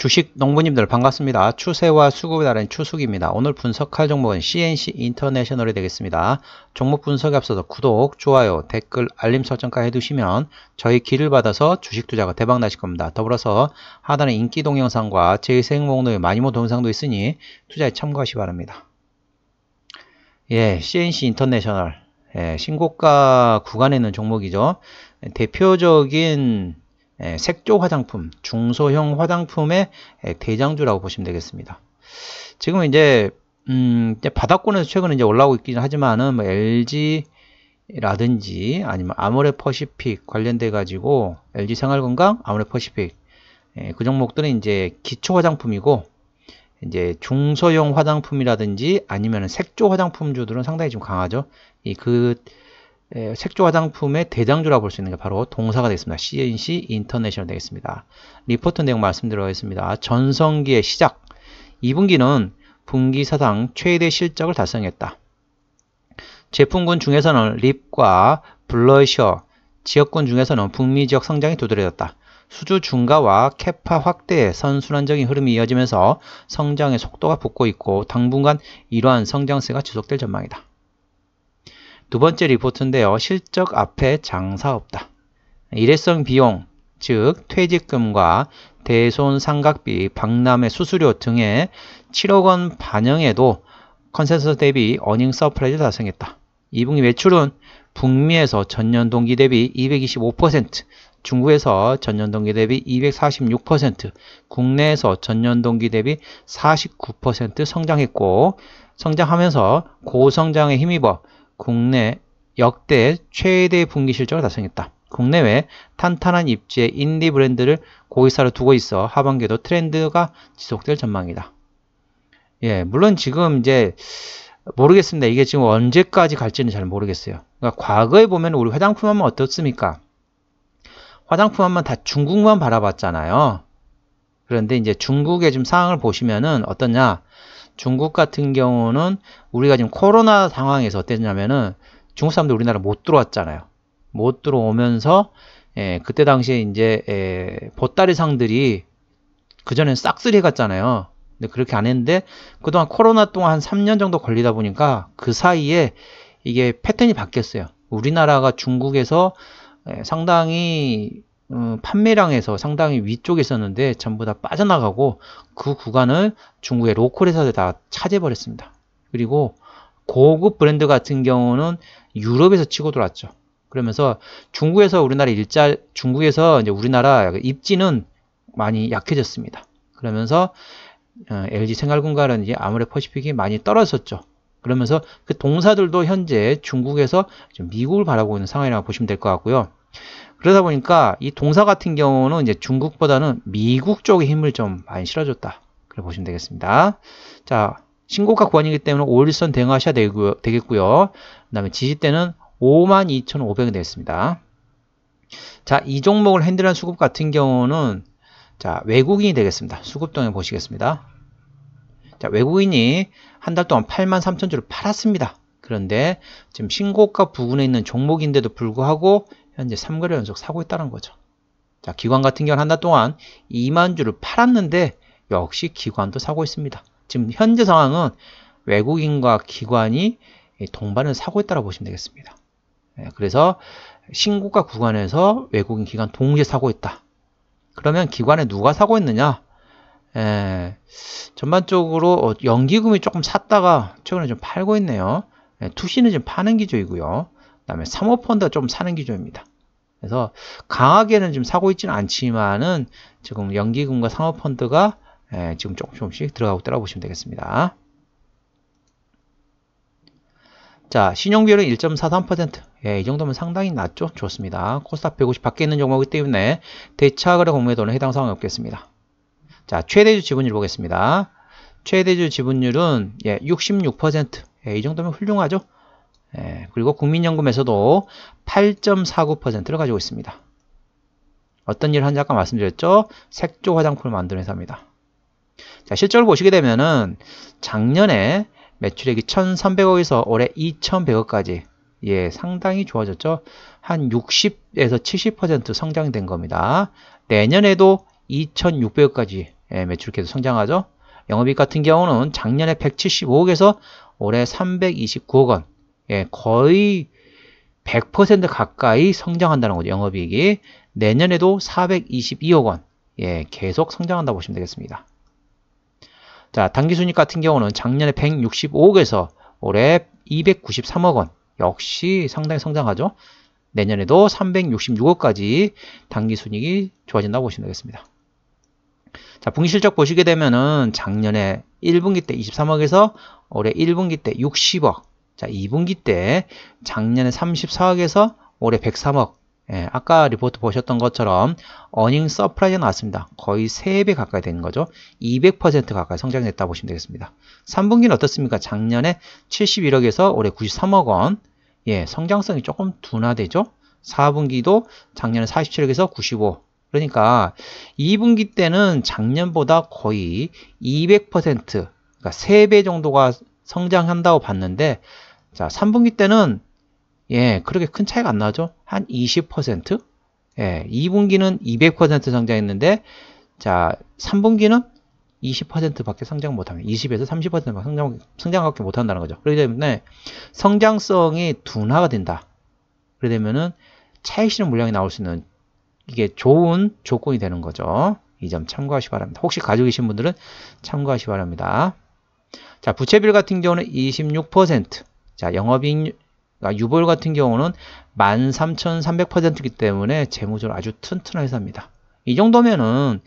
주식 농부님들 반갑습니다. 추세와 수급에 따른 추수기입니다. 오늘 분석할 종목은 CNC 인터내셔널이 되겠습니다. 종목 분석에 앞서서 구독, 좋아요, 댓글, 알림 설정까지 해두시면 저희 길을 받아서 주식 투자가 대박 나실 겁니다. 더불어서 하단에 인기 동영상과 제 세행 목록에 마니모 동영상도 있으니 투자에 참고하시기 바랍니다. CNC 인터내셔널 신고가 구간에 있는 종목이죠. 대표적인 색조 화장품, 중소형 화장품의 대장주라고 보시면 되겠습니다. 지금 이제 바닥권에서 최근에 이제 올라오고 있긴 하지만은 뭐 LG라든지 아니면 아모레퍼시픽 관련돼 가지고 LG 생활건강, 아모레퍼시픽 그 종목들은 이제 기초 화장품이고 이제 중소형 화장품이라든지 아니면 색조 화장품주들은 상당히 좀 강하죠. 색조 화장품의 대장주라고 볼 수 있는 게 바로 동사가 되겠습니다. CNC 인터내셔널 되겠습니다. 리포트 내용 말씀드리겠습니다. 전성기의 시작 2분기는 분기 사상 최대 실적을 달성했다. 제품군 중에서는 립과 블러셔, 지역군 중에서는 북미 지역 성장이 두드러졌다. 수주 증가와 캐파 확대의 선순환적인 흐름이 이어지면서 성장의 속도가 붙고 있고 당분간 이러한 성장세가 지속될 전망이다. 두 번째 리포트인데요. 실적 앞에 장사 없다. 일회성 비용, 즉 퇴직금과 대손 상각비, 박람회 수수료 등의 7억 원 반영에도 컨센서스 대비 어닝 서프라이즈 달성했다. 2분기 매출은 북미에서 전년 동기 대비 225%, 중국에서 전년 동기 대비 246%, 국내에서 전년 동기 대비 49% 성장했고 성장하면서 고성장에 힘입어 국내 역대 최대 분기 실적을 달성했다. 국내외 탄탄한 입지의 인디 브랜드를 고객사로 두고 있어 하반기에도 트렌드가 지속될 전망이다. 물론 지금 이제 모르겠습니다. 이게 지금 언제까지 갈지는 잘 모르겠어요. 그러니까 과거에 보면 우리 화장품 하면 어떻습니까? 화장품 하면 다 중국만 바라봤잖아요. 그런데 이제 중국의 좀 상황을 보시면은 어떠냐? 중국 같은 경우는 우리가 지금 코로나 상황에서 어땠냐면은 중국 사람들 우리나라 못 들어왔잖아요. 못 들어오면서 그때 당시에 이제 보따리 상들이 그전엔 싹쓸이 해갔잖아요. 근데 그렇게 안 했는데 그동안 코로나 동안 한 3년 정도 걸리다 보니까 그 사이에 이게 패턴이 바뀌었어요. 우리나라가 중국에서 상당히 판매량에서 상당히 위쪽에 있었는데 전부 다 빠져나가고 그 구간을 중국의 로컬 회사들 다 차지해버렸습니다. 그리고 고급 브랜드 같은 경우는 유럽에서 치고 들어왔죠. 그러면서 중국에서 이제 우리나라 입지는 많이 약해졌습니다. 그러면서 LG 생활건강이라든지 아모레퍼시픽이 많이 떨어졌죠. 그러면서 그 동사들도 현재 중국에서 미국을 바라보고 있는 상황이라고 보시면 될 것 같고요. 그러다 보니까 이 동사 같은 경우는 이제 중국보다는 미국 쪽에 힘을 좀 많이 실어줬다. 그래 보시면 되겠습니다. 자, 신고가 구간이기 때문에 5일선 대응하셔야 되겠고요. 그 다음에 지지대는 52,500원 되겠습니다. 자, 이 종목을 핸들한 수급 같은 경우는 자, 외국인이 되겠습니다. 수급동에 보시겠습니다. 자, 외국인이 한 달 동안 83,000주를 팔았습니다. 그런데 지금 신고가 부근에 있는 종목인데도 불구하고 현재 3거래 연속 사고 있다는 거죠. 자, 기관 같은 경우는 한 달 동안 2만 주를 팔았는데 역시 기관도 사고 있습니다. 지금 현재 상황은 외국인과 기관이 동반을 사고 있다고 보시면 되겠습니다. 그래서 신고가 구간에서 외국인 기관 동시에 사고 있다. 그러면 기관에 누가 사고 있느냐? 전반적으로 연기금이 조금 샀다가 최근에 좀 팔고 있네요. 투시는 좀 파는 기조이고요. 그 다음에 사모펀드가 좀 사는 기조입니다. 그래서 강하게는 좀 사고 있지는 않지만은 지금 연기금과 사모펀드가 지금 조금씩 들어가고 있다고 보시면 되겠습니다. 자, 신용비율은 1.43%. 이 정도면 상당히 낮죠? 좋습니다. 코스닥 150 밖에 있는 종목이기 때문에 대차거래 공매도는 해당 사항이 없겠습니다. 자, 최대주 지분율 보겠습니다. 최대주 지분율은 66%. 이 정도면 훌륭하죠? 그리고 국민연금에서도 8.49%를 가지고 있습니다. 어떤 일을 하는지 아까 말씀드렸죠? 색조 화장품을 만드는 회사입니다. 자, 실적을 보시게 되면은 작년에 매출액이 1,300억에서 올해 2,100억까지 상당히 좋아졌죠. 한 60에서 70% 성장된 겁니다. 내년에도 2,600억까지 매출 계속 성장하죠. 영업이익 같은 경우는 작년에 175억에서 올해 329억 원. 거의 100% 가까이 성장한다는 거죠. 영업이익이. 내년에도 422억 원. 계속 성장한다고 보시면 되겠습니다. 자, 당기순이익 같은 경우는 작년에 165억에서 올해 293억 원. 역시 상당히 성장하죠. 내년에도 366억까지 당기순이익이 좋아진다고 보시면 되겠습니다. 자, 분기실적 보시게 되면은 작년에 1분기 때 23억에서 올해 1분기 때 60억. 자, 2분기 때 작년에 34억에서 올해 103억. 아까 리포트 보셨던 것처럼 어닝 서프라이즈가 나왔습니다. 거의 3배 가까이 되는 거죠. 200% 가까이 성장했다고 보시면 되겠습니다. 3분기는 어떻습니까? 작년에 71억에서 올해 93억 원. 성장성이 조금 둔화되죠. 4분기도 작년에 47억에서 95. 그러니까 2분기 때는 작년보다 거의 200%, 그러니까 3배 정도가 성장한다고 봤는데, 자, 3분기 때는 그렇게 큰 차이가 안 나죠. 한 20%? 2분기는 200% 성장했는데, 자, 3분기는 20%밖에 성장 못하면 20에서 30%밖에 성장밖에 못한다는 거죠. 그렇기 때문에 성장성이 둔화가 된다. 그러게 되면은 차익 실현 물량이 나올 수 있는 이게 좋은 조건이 되는 거죠. 이 점 참고하시기 바랍니다. 혹시 가지고 계신 분들은 참고하시기 바랍니다. 자, 부채비율 같은 경우는 26%. 자, 영업이익, 유보율 같은 경우는 13,300%이기 때문에 재무적으로 아주 튼튼한 회사입니다. 이 정도면은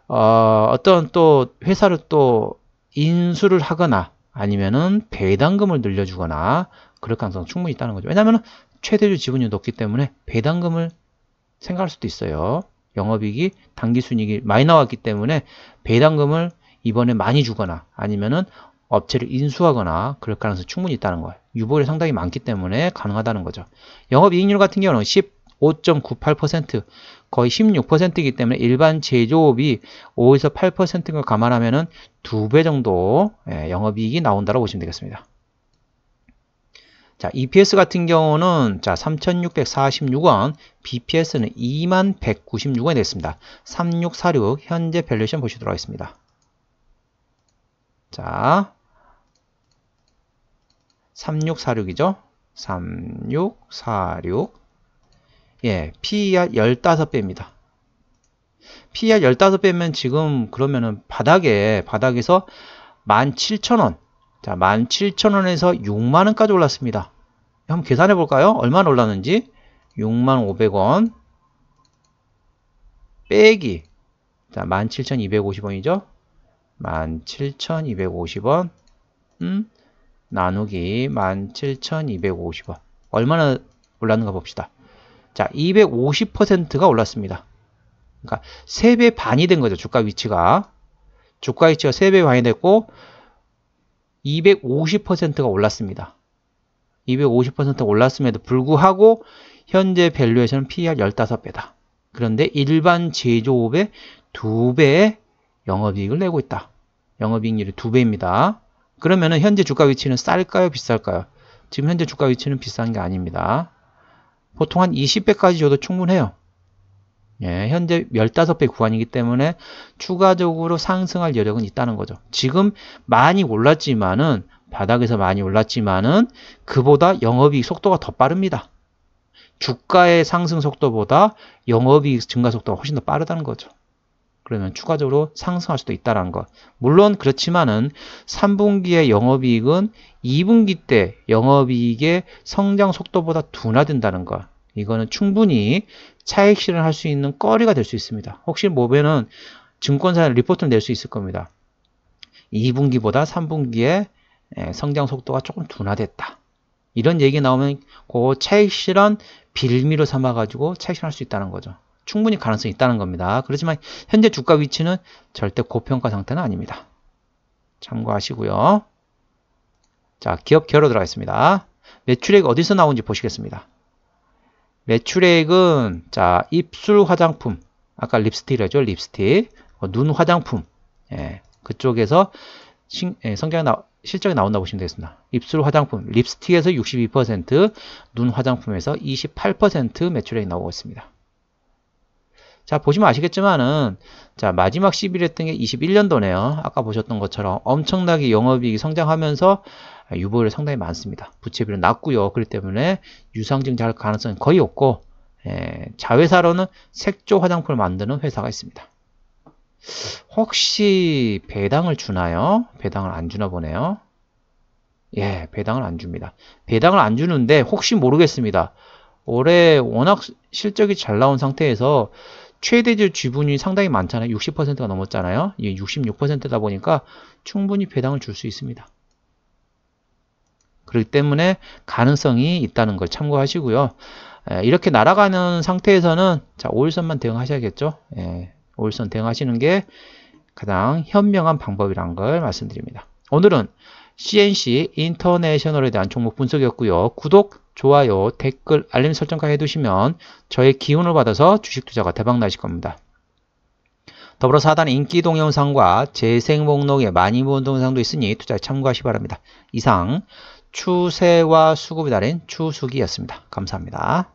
어떤 또 회사를 또 인수를 하거나 아니면은 배당금을 늘려주거나 그럴 가능성이 충분히 있다는 거죠. 왜냐하면 최대주 지분율이 높기 때문에 배당금을 생각할 수도 있어요. 영업이익이 당기순이익이 많이 나왔기 때문에 배당금을 이번에 많이 주거나 아니면은 업체를 인수하거나 그럴 가능성이 충분히 있다는 거예요. 유보율이 상당히 많기 때문에 가능하다는 거죠. 영업이익률 같은 경우는 15.98%, 거의 16%이기 때문에 일반 제조업이 5에서 8%를 감안하면은 2배 정도 영업이익이 나온다고 보시면 되겠습니다. 자, EPS 같은 경우는 자, 3,646원, BPS는 2196원이 됐습니다. 3646 현재 밸류에이션 보시도록 하겠습니다. 자, 3646이죠. 3646. PER 15배입니다. PER 15배면 지금 그러면은 바닥에서 17,000원. 자, 17,000원에서 6만원까지 올랐습니다. 한번 계산해 볼까요? 얼마나 올랐는지. 65,000원 빼기. 자, 17,250원이죠. 17,250원. 나누기 17,250원. 얼마나 올랐는가 봅시다. 자, 250%가 올랐습니다. 그러니까 3배 반이 된 거죠. 주가 위치가 3배 반이 됐고 250%가 올랐습니다. 250% 올랐음에도 불구하고 현재 밸류에이션은 PER 15배다. 그런데 일반 제조업의 2배의 영업이익을 내고 있다. 영업이익률이 2배입니다. 그러면은 현재 주가 위치는 쌀까요? 비쌀까요? 지금 현재 주가 위치는 비싼 게 아닙니다. 보통 한 20배까지 줘도 충분해요. 현재 15배 구간이기 때문에 추가적으로 상승할 여력은 있다는 거죠. 지금 많이 올랐지만은 바닥에서 많이 올랐지만은 그보다 영업이익 속도가 더 빠릅니다. 주가의 상승 속도보다 영업이익 증가 속도가 훨씬 더 빠르다는 거죠. 그러면 추가적으로 상승할 수도 있다는 것. 물론 그렇지만은 3분기의 영업이익은 2분기 때 영업이익의 성장 속도보다 둔화된다는 것. 이거는 충분히 차익 실현할 수 있는 거리가 될 수 있습니다. 혹시 보면은 증권사 리포트를 낼 수 있을 겁니다. 2분기보다 3분기에 성장 속도가 조금 둔화됐다. 이런 얘기 나오면 그 차익 실현 빌미로 삼아가지고 차익 실현할 수 있다는 거죠. 충분히 가능성이 있다는 겁니다. 그렇지만 현재 주가 위치는 절대 고평가 상태는 아닙니다. 참고하시고요. 자, 기업 기어로 들어가겠습니다. 매출액 어디서 나온지 보시겠습니다. 매출액은 자, 입술 화장품, 아까 립스틱이라죠. 립스틱, 눈 화장품, 그쪽에서 실적이 나온다고 보시면 되겠습니다. 입술 화장품, 립스틱에서 62%, 눈 화장품에서 28% 매출액이 나오고 있습니다. 자, 보시면 아시겠지만은, 자, 마지막 10일 했던 게 21년도네요. 아까 보셨던 것처럼 엄청나게 영업이익이 성장하면서 유보율이 상당히 많습니다. 부채비율은 낮고요. 그렇기 때문에 유상증자할 가능성이 거의 없고, 자회사로는 색조 화장품을 만드는 회사가 있습니다. 혹시 배당을 주나요? 배당을 안 주나 보네요. 예, 배당을 안 줍니다. 배당을 안 주는데 혹시 모르겠습니다. 올해 워낙 실적이 잘 나온 상태에서 최대주 지분이 상당히 많잖아요. 60%가 넘었잖아요. 이게 66%다 보니까 충분히 배당을 줄 수 있습니다. 그렇기 때문에 가능성이 있다는 걸 참고하시고요. 이렇게 날아가는 상태에서는 자, 5일선만 대응하셔야겠죠. 5일선 대응하시는 게 가장 현명한 방법이라는 걸 말씀드립니다. 오늘은 CNC 인터내셔널에 대한 종목 분석이었고요. 구독, 좋아요, 댓글, 알림 설정까지 해두시면 저의 기운을 받아서 주식 투자가 대박 나실 겁니다. 더불어서 하단에 인기 동영상과 재생 목록에 많이 본 동영상도 있으니 투자에 참고하시기 바랍니다. 이상 추세와 수급의 달인 추수기였습니다. 감사합니다.